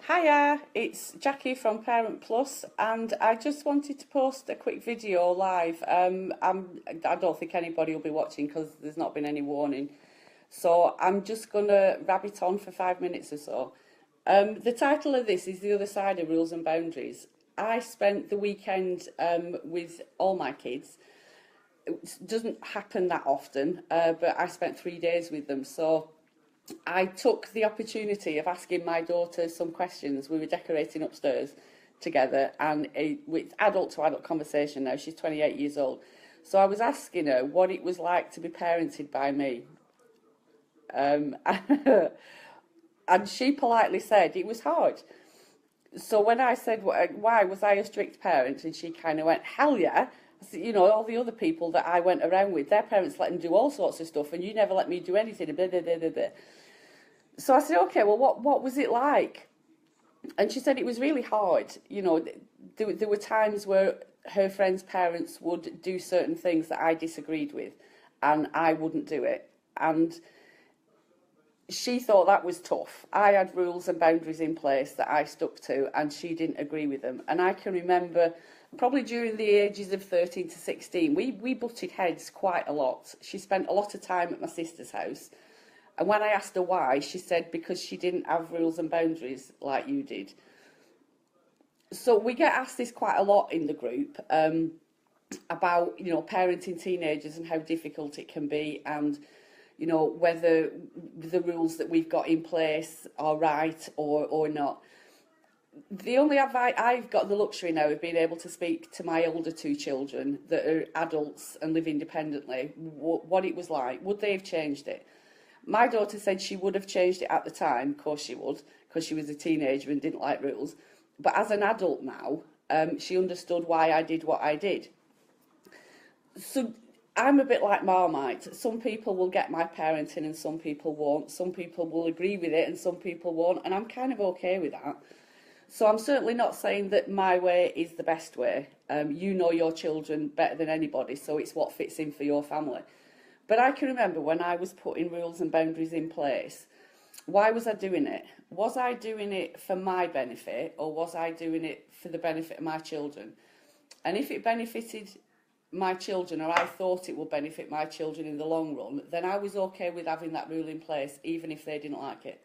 Hiya, it's Jackie from Parent Plus, and I just wanted to post a quick video live. I don't think anybody will be watching because there's not been any warning. So I'm just going to rabbit on for 5 minutes or so. The title of this is The Other Side of Rules and Boundaries. I spent the weekend with all my kids. It doesn't happen that often, but I spent 3 days with them. So I took the opportunity of asking my daughter some questions. We were decorating upstairs together, and with adult to adult conversation now. She's 28 years old. So I was asking her what it was like to be parented by me. And she politely said it was hard. So when I said, why was I a strict parent? And she kind of went, hell yeah. You know, all the other people that I went around with, their parents let them do all sorts of stuff, and you never let me do anything. Blah, blah, blah, blah, blah. So I said, okay, well, what was it like? And she said it was really hard. You know, there were times where her friends' parents would do certain things that I disagreed with, and I wouldn't do it. And she thought that was tough. I had rules and boundaries in place that I stuck to, and she didn't agree with them. And I can remember probably during the ages of 13 to 16, we butted heads quite a lot. She spent a lot of time at my sister's house. And when I asked her why, she said because she didn't have rules and boundaries like you did. So we get asked this quite a lot in the group about, you know, parenting teenagers and how difficult it can be, and you know, whether the rules that we've got in place are right or not. The only advice, I've got the luxury now of being able to speak to my older two children that are adults and live independently, what it was like. Would they have changed it? My daughter said she would have changed it at the time. Of course she would, because she was a teenager and didn't like rules. But as an adult now, she understood why I did what I did. So I'm a bit like Marmite. Some people will get my parenting and some people won't. Some people will agree with it and some people won't. And I'm kind of okay with that. So I'm certainly not saying that my way is the best way. You know your children better than anybody, so it's what fits in for your family. But I can remember when I was putting rules and boundaries in place, why was I doing it? Was I doing it for my benefit, or was I doing it for the benefit of my children? And if it benefited my children, or I thought it would benefit my children in the long run, then I was okay with having that rule in place, even if they didn't like it.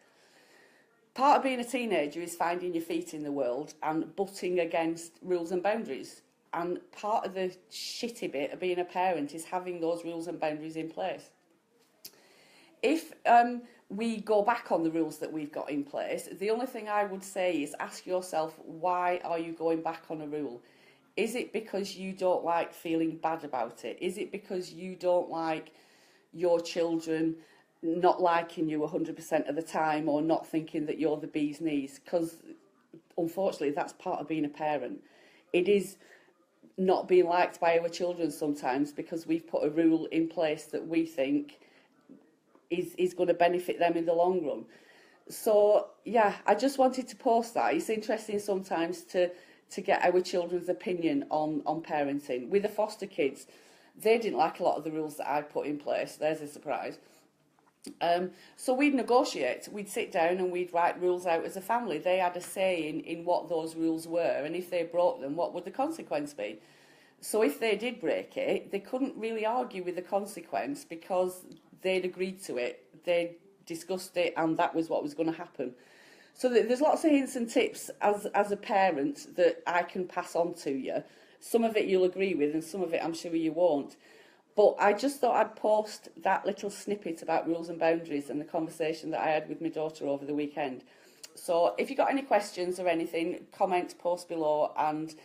Part of being a teenager is finding your feet in the world and butting against rules and boundaries. And part of the shitty bit of being a parent is having those rules and boundaries in place. If we go back on the rules that we've got in place, the only thing I would say is ask yourself, why are you going back on a rule? Is it because you don't like feeling bad about it? Is it because you don't like your children not liking you 100% of the time, or not thinking that you're the bee's knees? Because unfortunately that's part of being a parent. It is not being liked by our children sometimes because we've put a rule in place that we think is going to benefit them in the long run. So yeah, I just wanted to post that. It's interesting sometimes to get our children's opinion on parenting. With the foster kids, they didn't like a lot of the rules that I put in place. There's a surprise. So we'd negotiate, we'd sit down and we'd write rules out as a family. They had a say in what those rules were, and if they broke them, what would the consequence be? So if they did break it, they couldn't really argue with the consequence because they'd agreed to it, they'd discussed it, and that was what was going to happen. So there's lots of hints and tips as a parent that I can pass on to you. Some of it you'll agree with and some of it I'm sure you won't. But I just thought I'd post that little snippet about rules and boundaries and the conversation that I had with my daughter over the weekend. So if you've got any questions or anything, comment, post below, and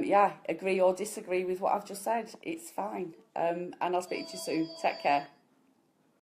yeah, agree or disagree with what I've just said. It's fine. And I'll speak to you soon. Take care.